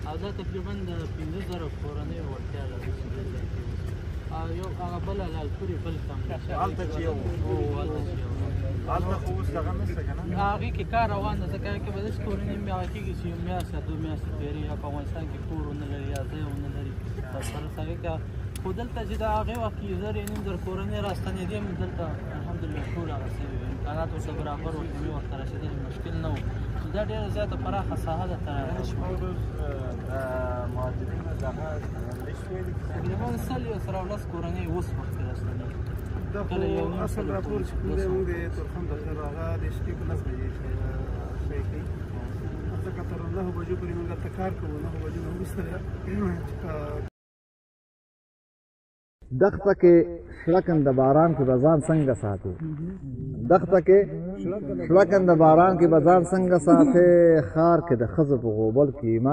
او دا تقریبا د 15,000 کورنیو وړتیا لري چې دې ځای کې او یو هغه بله لالپورې بل کم هلته چې یو هلته خو اوس دغه نشته که نه هغې کې کار روان ده ځکه هغې کې به داسې کورنۍ هغه کېږي چې یو میاشت یا 2 میاشتې تېري یا په افغانستان کې کور ونه لري یا ځای ونه لري بس هغې کې خو دلته چې د هغې وخت کې 1,500 کورنۍ راستنېدې مو دلته الحمدلله ټول هغه شوي وو امکانات ورته برابر وو کومې ورته رسېدل مشکل نه و دا ډېره زیاته پراخه ساحه ده مهاجرینو دغه لیست ویلي تقریبا 110 کورنۍ اوس وخت کې راستنېږي دا خو اصل راپور چې کوم دی موږ د تورخم دفتر هغه د شپې په 10 بجې شی کوي ځکه تر 9 بجو پورې موږ هلته کار کوو 9 بجو نه وروسته دښته کې شړکن د باران کې به ځان څنګه ساتي دښته کې شړکن د باران کې به ځان څنګه ساتي ښار کې د ښځو په غوبل کې ایمان